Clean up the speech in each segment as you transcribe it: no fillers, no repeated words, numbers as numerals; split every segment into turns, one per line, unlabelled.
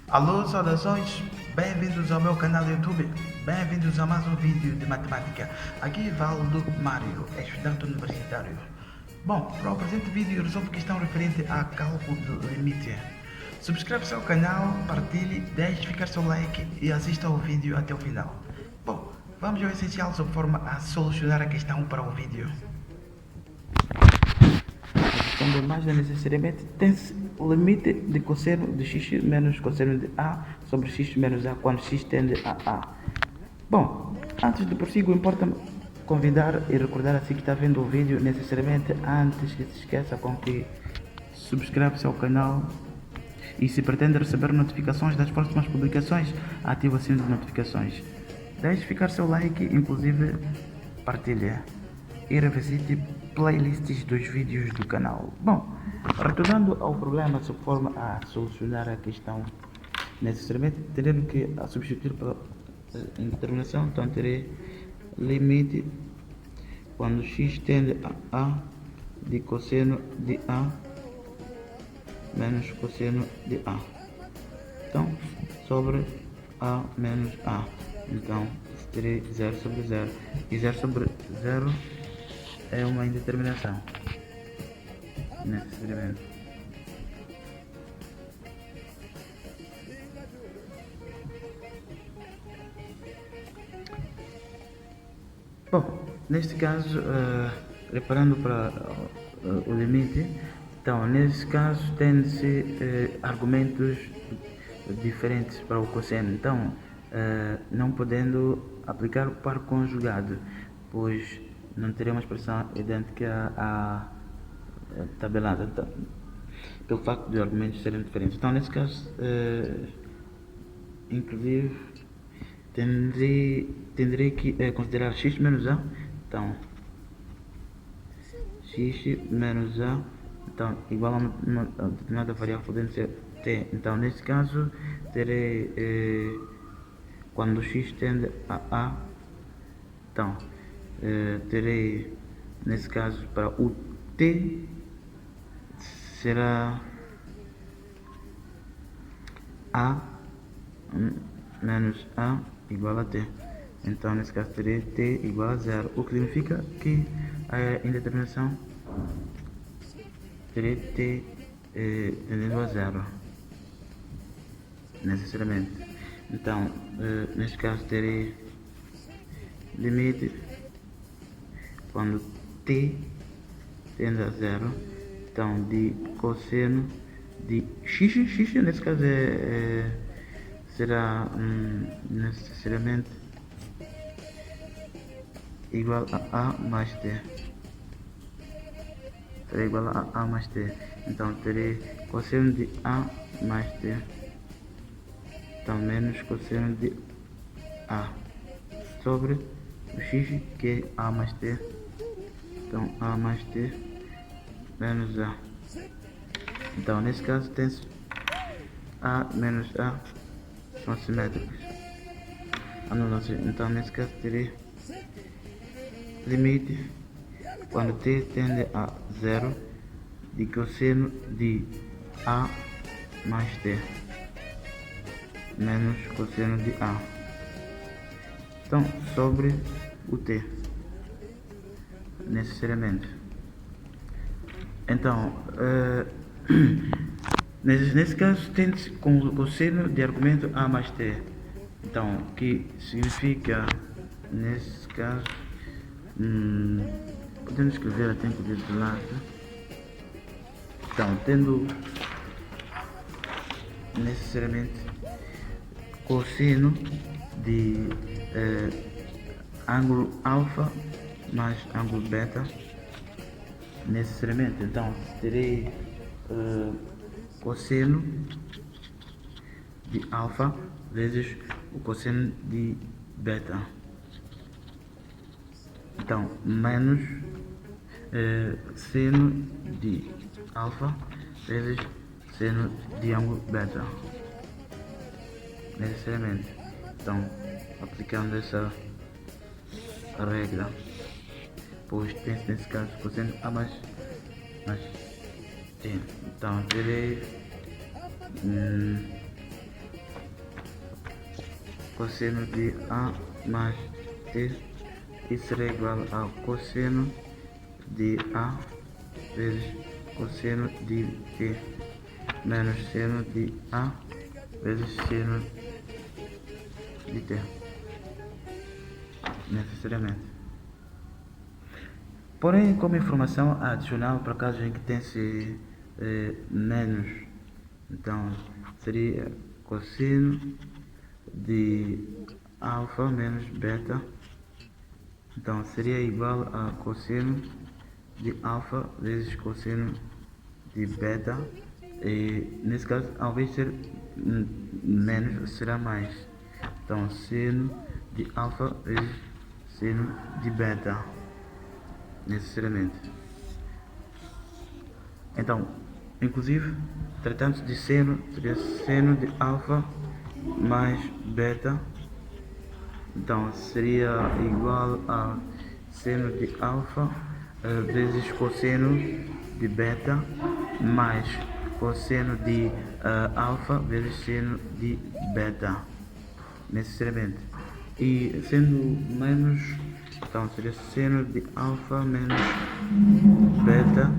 Alô, saudações, bem-vindos ao meu canal do YouTube, bem-vindos a mais um vídeo de matemática. Aqui Valdo Mário, estudante universitário. Bom, para o presente vídeo resolvo questão referente a cálculo de limite. Subscreva-se ao canal, partilhe, deixe ficar seu like e assista ao vídeo até o final. Bom, vamos ao essencial sobre forma a solucionar a questão para o vídeo. Quando mais necessariamente tem-se o limite de cosseno de x menos cosseno de a sobre x menos a quando x tende a a. Bom, antes de prossigo, importa-me convidar e recordar assim que está vendo o vídeo, necessariamente antes que se esqueça com que subscreve-se ao canal e se pretende receber notificações das próximas publicações, ative o sino de notificações. Deixe ficar seu like, inclusive partilhe e revisite playlists dos vídeos do canal. Bom, retornando ao problema sob forma a solucionar a questão, necessariamente teremos que substituir pela indeterminação, então terei limite quando x tende a a de cosseno de a menos cosseno de a. Então, sobre a menos a. Então, terei 0 sobre 0. E 0 sobre 0 é uma indeterminação. Necessariamente. Bom, neste caso, preparando para o limite, então, nesse caso, tem-se argumentos diferentes para o cosseno. Então, não podendo aplicar o par conjugado, pois não teremos expressão idêntica à tabelada, então, pelo facto de argumentos serem diferentes. Então, nesse caso, inclusive, tendrei que considerar x menos a. Então, x menos a, então, igual a uma determinada variável podendo ser t. Então, nesse caso, terei quando x tende a, então, terei, nesse caso, para o t, será a menos a igual a t. Então, nesse caso, terei t igual a 0, o que significa que a indeterminação terei t tendendo a 0, necessariamente. Então, neste caso, terei limite quando t tende a 0, então, de cosseno de x, nesse caso será necessariamente igual a mais t. Será igual a a mais t. Então, terei cosseno de a mais t, então, menos cosseno de a sobre o x, que é a mais t. Então, a mais t menos a. Então, nesse caso, tem-se a menos a são simétricos. Então, nesse caso, terei limite quando t tende a 0 de cosseno de a mais t menos cosseno de a. Então, sobre o t, necessariamente. Então, nesse caso, tem-se com o cosseno de argumento a mais t. Então, que significa, nesse caso, podemos escrever até inclusive de lado. Então, tendo necessariamente cosseno de ângulo alfa mais ângulo beta, necessariamente. Então, terei cosseno de alfa vezes o cosseno de beta. Então, menos seno de alfa vezes seno de ângulo beta, necessariamente. Então, aplicando essa regra, pois tem-se nesse caso cosseno a mais t. Então, terei cosseno de A mais T, isso será igual ao cosseno de A vezes cosseno de T menos seno de A vezes seno de T, necessariamente. Porém, como informação adicional para casos em que tem-se menos, então seria cosseno de alfa menos beta, então seria igual a cosseno de alfa vezes cosseno de beta, e nesse caso, ao invés de ser menos, será mais. Então, seno de alfa vezes seno de beta, necessariamente. Então, inclusive, tratando-se de seno, seria seno de alfa mais beta. Então, seria igual a seno de alfa vezes cosseno de beta mais cosseno de alfa vezes seno de beta, necessariamente. E sendo menos, então seria seno de alfa menos beta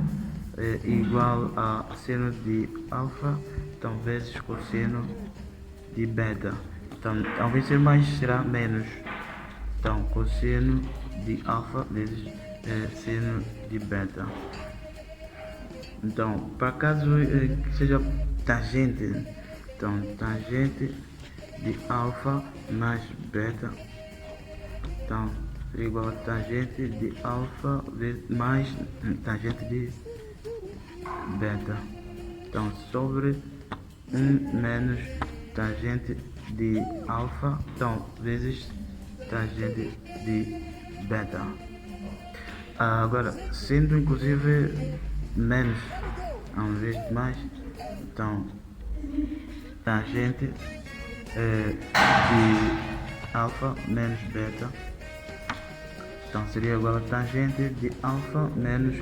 igual a seno de alfa, então vezes cosseno de beta. Então, ao invés de ser mais, será menos. Então, cosseno de alfa vezes seno de beta. Então, para caso que seja tangente, então tangente de alfa mais beta, então seria igual a tangente de alfa mais tangente de beta. Então, sobre 1 menos tangente de alfa, então vezes tangente de beta. Agora, sendo inclusive menos ao invés de mais, então tangente de alfa menos beta, então seria igual a tangente de alfa menos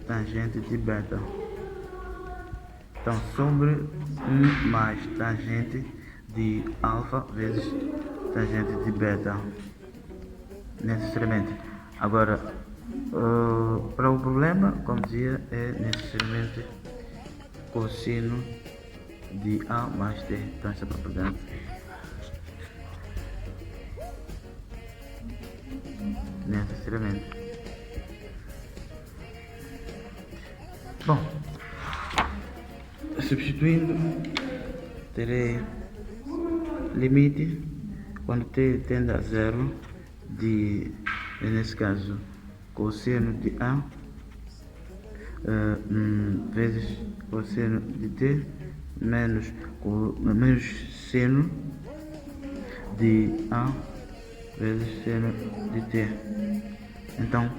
tangente de beta. Então, sobre 1 mais tangente de alfa vezes tangente de beta, necessariamente. Agora, para o problema, como dizia, é necessariamente cosseno de A mais T. Então, essa propriedade necessariamente. Bom, substituindo, terei limite quando t tende a zero de, nesse caso, cosseno de A vezes cosseno de T menos seno de A vezes seno de T. Então,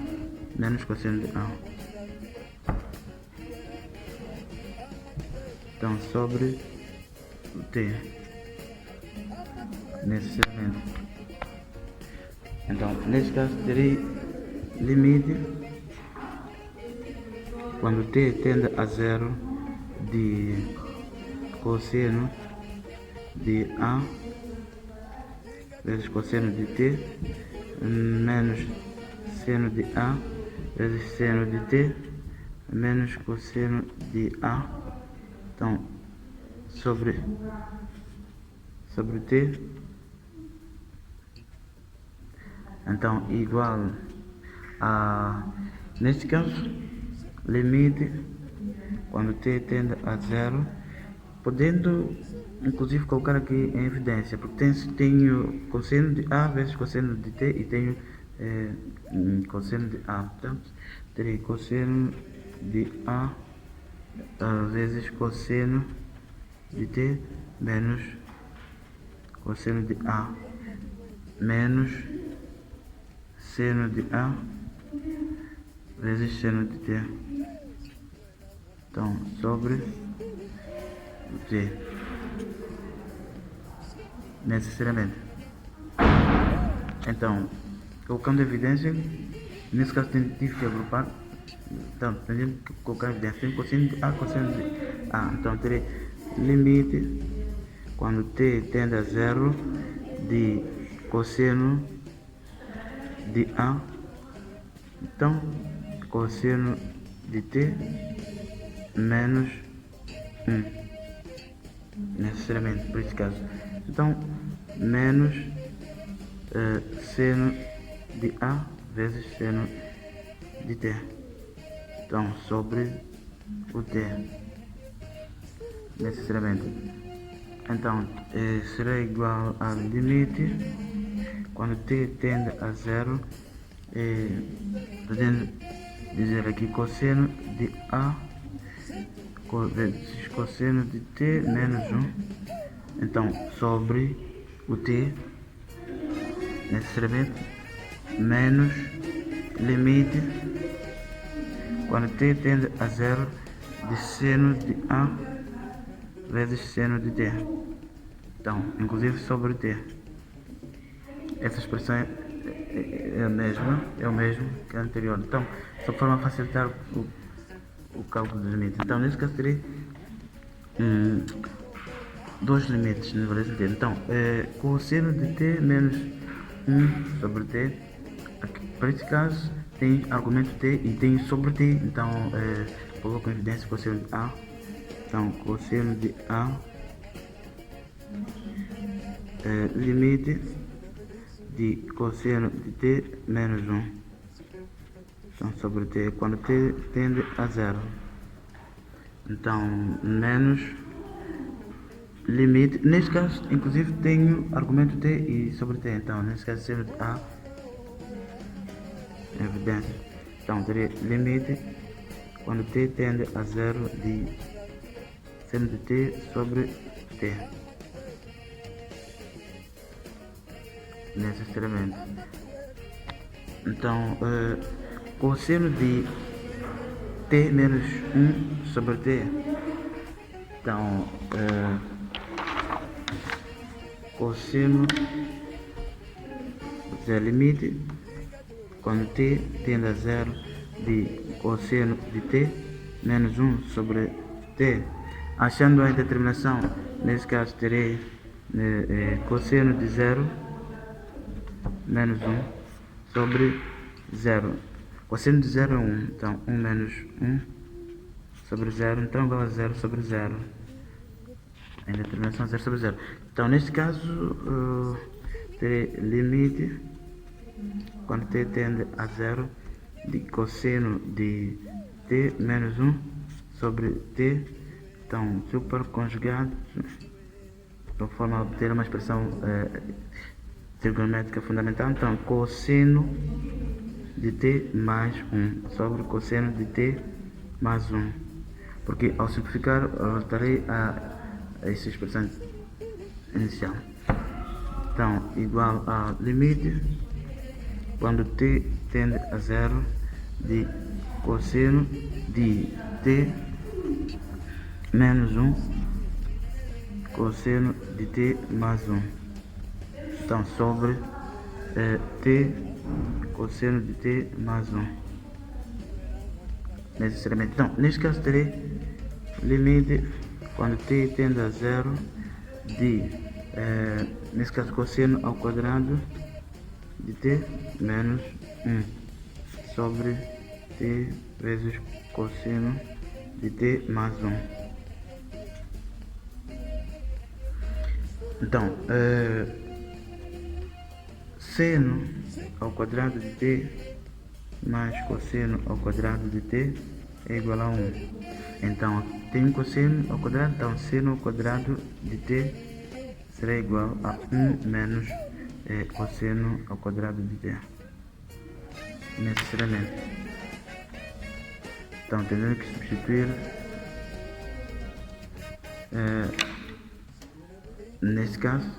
menos cosseno de A. Então, sobre o T, necessariamente. Então, nesse caso, terei limite quando t tende a zero de cosseno de A vezes cosseno de T menos seno de A vezes seno de T menos cosseno de A. Então, sobre T, então igual a, neste caso, limite quando t tende a zero, podendo inclusive colocar aqui em evidência, porque tenho cosseno de A vezes cosseno de T e tenho cosseno de A. Portanto, terei cosseno de A vezes cosseno de T menos cosseno de A menos seno de A vezes seno de T. Então, sobre T, necessariamente. Então, colocando evidência, nesse caso tive que agrupar. Então, tendo que colocar evidência, tem cosseno de A, cosseno de A. Então, terei limite quando t tende a zero de cosseno de A. Então, cosseno de T menos 1. Necessariamente, por esse caso. Então, menos seno de A vezes seno de T. Então, sobre o T. Necessariamente. Então, será igual ao limite quando T tende a zero. Podemos dizer aqui cosseno de A vezes cosseno de T menos 1. Então, sobre o T, necessariamente, menos limite quando T tende a zero de seno de A vezes seno de T. Então, inclusive sobre T. Essa expressão é o mesmo que a anterior. Então, só forma a facilitar o cálculo dos limites. Então, nesse caso, terei dois limites no valor de T. Então, cosseno de T menos 1 sobre T. Aqui, para esse caso, tem argumento T e tem sobre T. Então, coloco em evidência o cosseno de A. Então, cosseno de A limite de cosseno de T menos 1. Então, sobre T, quando T tende a zero. Então, menos limite. Neste caso, inclusive, tenho argumento T e sobre T. Então, nesse caso, seno de A evidência. Então, teria limite quando T tende a zero de seno de T sobre T. Necessariamente. Então, cosseno de T menos 1 sobre T. Então, cosseno é limite quando T tende a zero de cosseno de T menos 1 sobre T. Achando a determinação, nesse caso terei cosseno de 0 menos 1 sobre 0. Cosseno de 0 é 1, então 1 menos 1 sobre 0, então igual a 0 sobre 0. Em determinação 0 sobre 0. Então, neste caso, terei limite quando T tende a 0 de cosseno de T menos 1 sobre T. Então, superconjugado, de forma a obter uma expressão trigonométrica fundamental. Então, cosseno de T mais 1 sobre cosseno de T mais 1. Porque ao simplificar, voltarei a essa expressão inicial. Então, igual ao limite quando T tende a zero de cosseno de T menos 1 cosseno de T mais 1. Então, sobre T cosseno de T mais 1. Necessariamente. Então, neste caso, terei limite quando T tende a zero de, nesse caso, cosseno ao quadrado de T menos 1 sobre T vezes cosseno de T mais 1. Então, seno ao quadrado de T mais cosseno ao quadrado de T é igual a 1. Então, tem cosseno ao quadrado, então seno ao quadrado de T será igual a 1 menos cosseno ao quadrado de T. Necessariamente. Então, tendo que substituir nesse caso,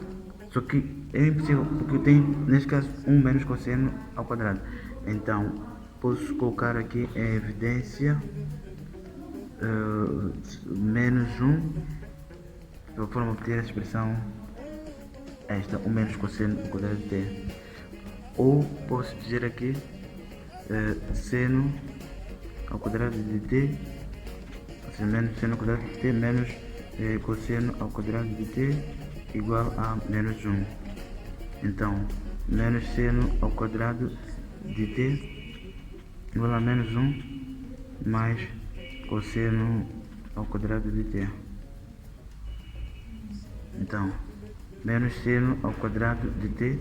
só que é impossível porque eu tenho nesse caso 1 menos cosseno ao quadrado. Então, posso colocar aqui em evidência menos 1 de forma a obter a expressão esta, 1 menos cosseno ao quadrado de T. Ou posso dizer aqui seno ao quadrado de T, ou seja, menos seno ao quadrado de T menos cosseno ao quadrado de T igual a menos 1. Então, menos seno ao quadrado de t igual a menos 1 mais cosseno ao quadrado de t. Então, menos seno ao quadrado de t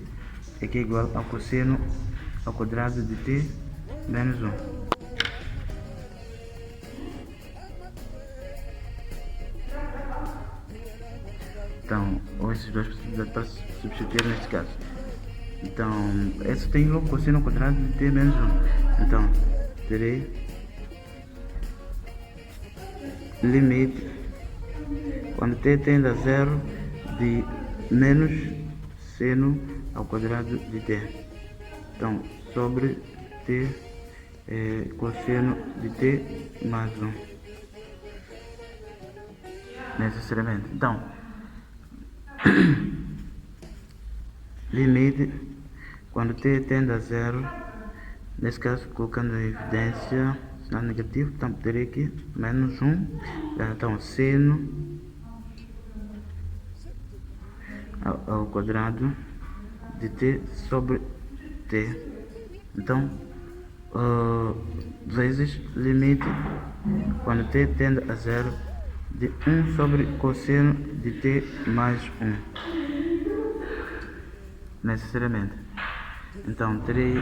é que é igual ao cosseno ao quadrado de t menos 1. Então, ou esses dois dá para substituir neste caso. Então, esse tem logo cosseno ao quadrado de t menos 1. Então, terei limite, quando t tende a zero, de menos seno ao quadrado de t. Então, sobre t cosseno de t mais 1. Necessariamente. Então, limite, quando t tende a zero, nesse caso colocando em evidência sinal negativo, então terei aqui menos 1. Então, seno ao quadrado de t sobre t. Então, vezes limite, quando t tende a zero, de 1 sobre cosseno de t mais 1. Necessariamente. Então, terei...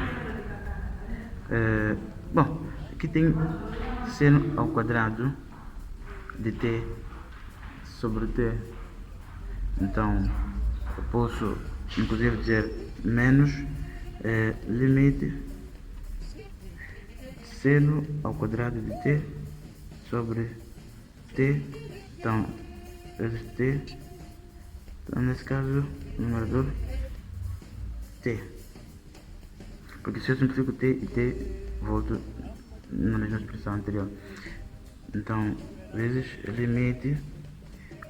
bom, aqui tem seno ao quadrado de t sobre t. Então, eu posso inclusive dizer menos limite seno ao quadrado de t sobre t. Então, vezes t. Então, nesse caso, o numerador t. Porque se eu simplifico t e t, volto na mesma expressão anterior. Então, vezes limite,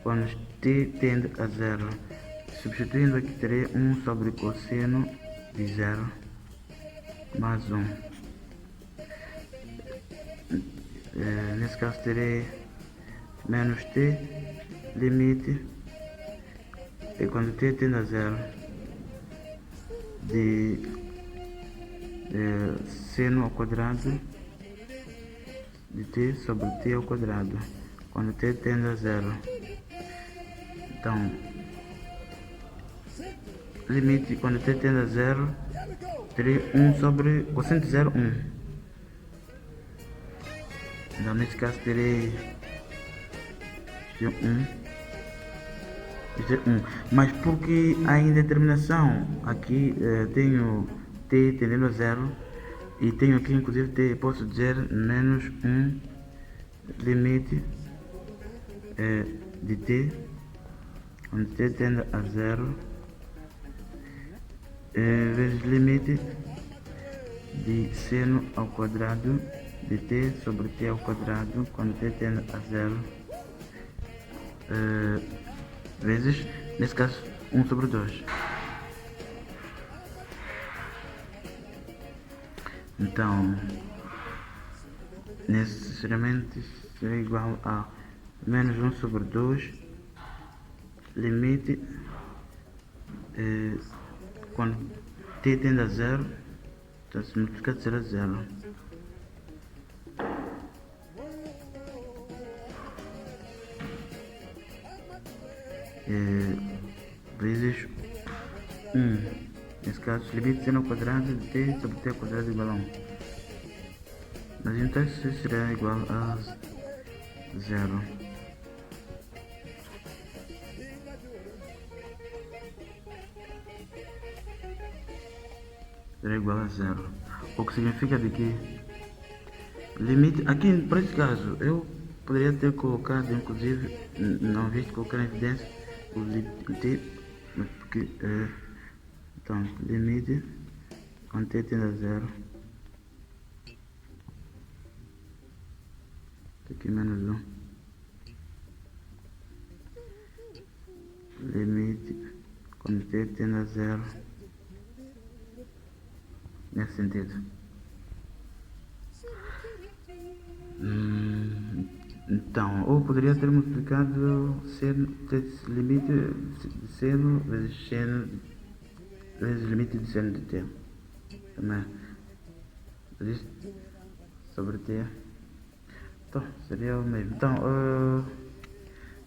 quando t tende a zero, substituindo aqui terei 1 sobre cosseno de zero mais 1. Nesse caso terei menos t, limite, e quando t tende a zero, de seno ao quadrado de t sobre t ao quadrado, quando t tende a zero. Então, limite, quando t tende a zero, terei 1 sobre cosseno de zero, 1. Então, nesse caso, terei 1. Mas porque a indeterminação aqui tenho t tendendo a zero e tenho aqui inclusive t, posso dizer menos 1 limite de t, quando t tende a zero, vezes limite de seno ao quadrado de t sobre t ao quadrado, quando t tende a zero, vezes, nesse caso, 1 sobre 2. Então, necessariamente será igual a menos 1 sobre 2, limite, quando t tende a zero, então se multiplicar será zero. Vezes 1. Nesse caso, limite seno ao quadrado de t sobre t ao quadrado igual a 1. Mas então isso será igual a 0. Será igual a 0. O que significa de que limite, aqui para esse caso, eu poderia ter colocado, inclusive, não visto colocar em evidência o limite, porque então, limite quando t tende a 0, aqui menos 1, limite quando t tende a 0, nesse sentido. Então, ou poderia ter multiplicado seno, limite de seno vezes seno vezes o limite de seno de t. Também sobre t. Então, seria o mesmo. Então,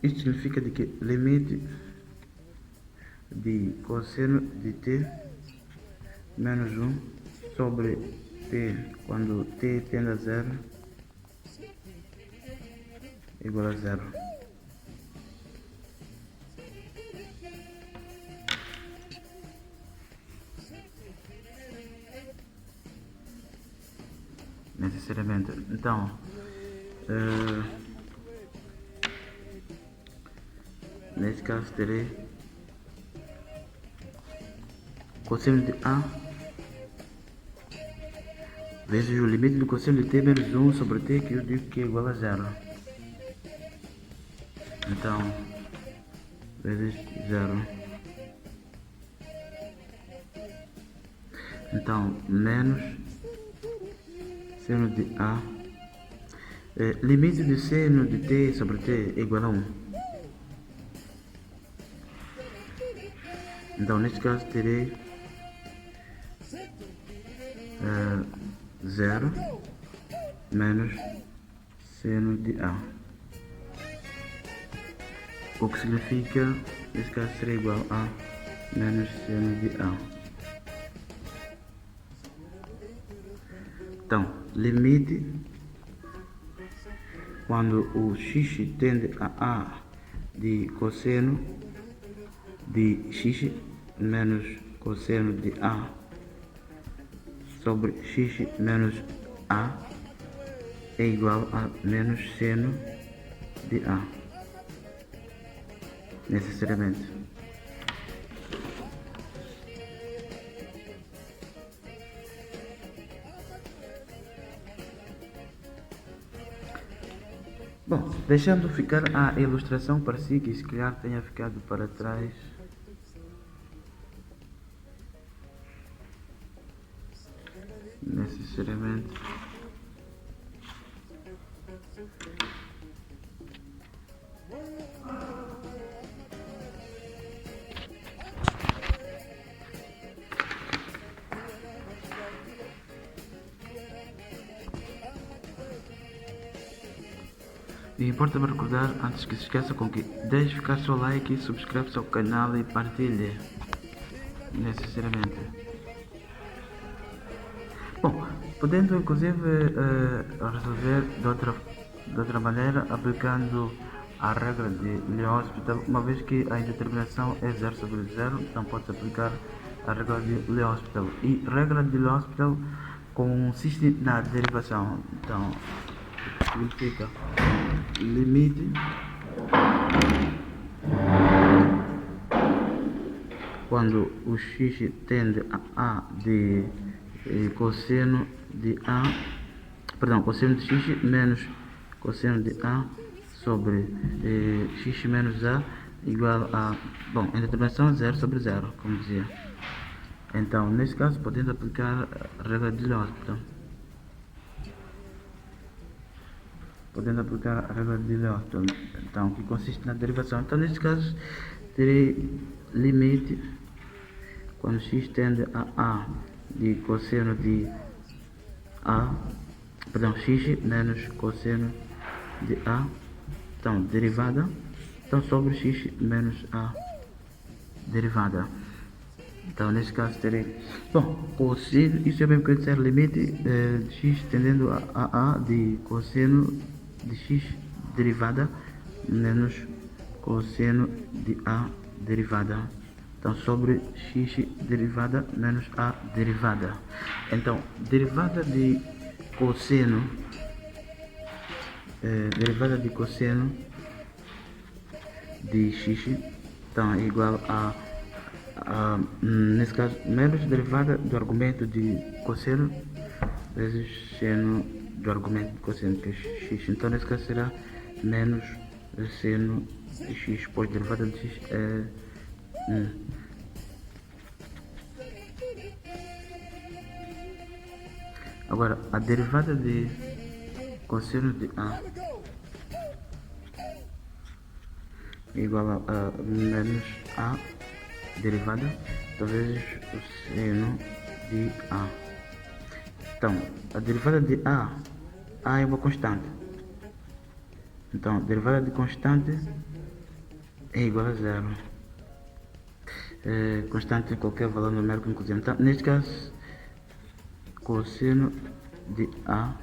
isto significa de que limite de cosseno de t menos 1 sobre t quando t tende a 0 igual a 0. Necessariamente. Então, nesse caso terei cosseno de A vezes o limite do cosseno de t menos 1 sobre t, que eu digo que é igual a 0. Então, vezes 0. Então, menos seno de A. Limite de seno de t sobre t é igual a 1. Então, neste caso, terei 0 menos seno de A. O que significa, neste caso, será igual a menos seno de A. Então, limite quando o x tende a A de cosseno de x menos cosseno de A sobre x menos A é igual a menos seno de A, necessariamente. Bom, deixando ficar a ilustração para si, que se calhar tenha ficado para trás. Necessariamente. E importa-me recordar, antes que se esqueça, com que deixe ficar seu like, subscreve-se ao canal e partilhe. Necessariamente. Bom, podendo inclusive resolver de outra maneira, aplicando a regra de L'Hospital, uma vez que a indeterminação é 0 sobre 0, então pode-se aplicar a regra de L'Hospital. E regra de L'Hospital consiste na derivação. Então, significa limite quando o x tende a A de cosseno de A, perdão, cosseno de x menos cosseno de A sobre x menos A igual a, bom, a indeterminação é 0 sobre 0, como dizia. Então, nesse caso, podemos aplicar a regra de L'Hospital. Podendo aplicar a regra de L'Hospital, então, que consiste na derivação. Então, neste caso, terei limite quando x tende a A de cosseno de A, perdão, x menos cosseno de A, então, derivada, então, sobre x menos A, derivada. Então, neste caso, terei, bom, cosseno, isso é bem que dizer limite de x tendendo a A de cosseno de x derivada menos cosseno de A derivada. Então, sobre x derivada menos A derivada. Então, derivada de cosseno de x, então, é igual a nesse caso, menos derivada do argumento de cosseno vezes seno do argumento de cosseno, que é x. Então, nesse caso, será menos seno de x, pois derivada de x é 1. Agora, a derivada de cosseno de A é igual a menos A derivada, então vezes o seno de A. Então, a derivada de A é uma constante. Então, a derivada de constante é igual a zero. Constante em qualquer valor numérico, inclusive. Então, neste caso, cosseno de A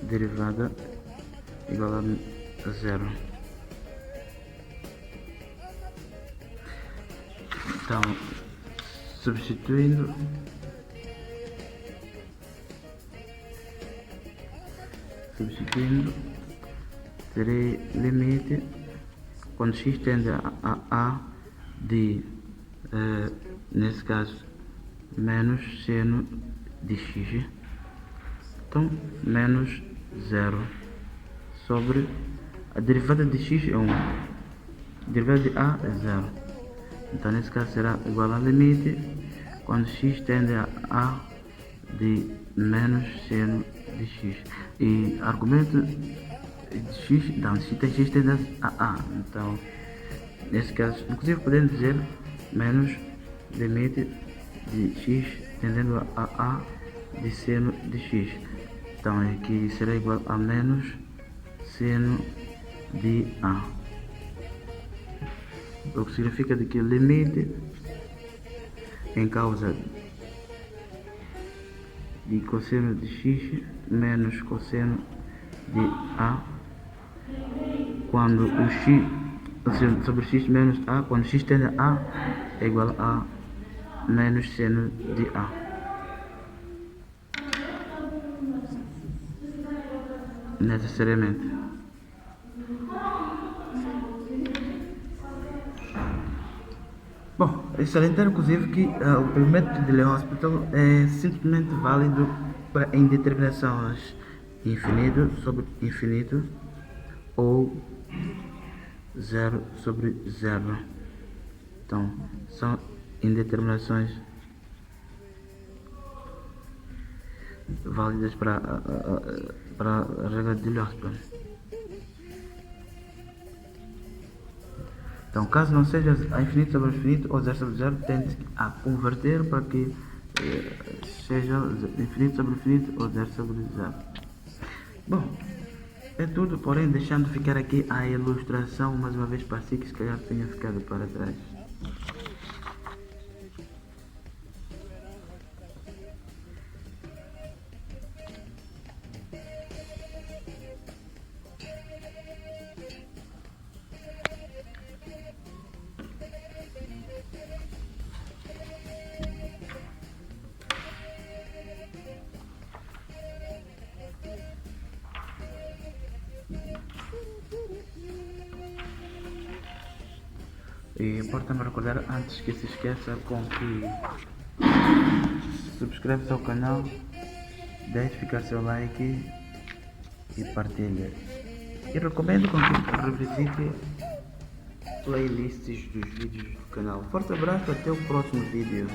derivada igual a zero. Então, substituindo, terei limite quando x tende a de, nesse caso, menos seno de x. Então, menos zero sobre a derivada de x é 1, a derivada de a é zero. Então, nesse caso, será igual a limite quando x tende a de menos seno de x. E argumento de x, então, se tem x tende a então, nesse caso, inclusive podemos dizer menos limite de x tendendo a de seno de x. Então, aqui será igual a menos seno de a. O que significa de que o limite em causa de cosseno de x menos cosseno de a quando o x, ou seja, sobre x menos a, quando x tende a é igual a menos seno de a. Necessariamente. Bom, salientar inclusive que o método de L'Hospital é simplesmente válido para indeterminações infinito sobre infinito ou zero sobre zero. Então, são indeterminações válidas para a regra de L'Hospital. Então, caso não seja a infinito sobre infinito ou zero sobre zero, tente a converter para que seja infinito sobre infinito ou zero sobre zero. Bom, é tudo, porém deixando ficar aqui a ilustração mais uma vez para si que se calhar tenha ficado para trás. E importa-me recordar antes que se esqueça com que subscreve-se ao canal, deixe ficar seu like e partilhe. E recomendo com que revisite playlists dos vídeos do canal. Forte abraço, até o próximo vídeo.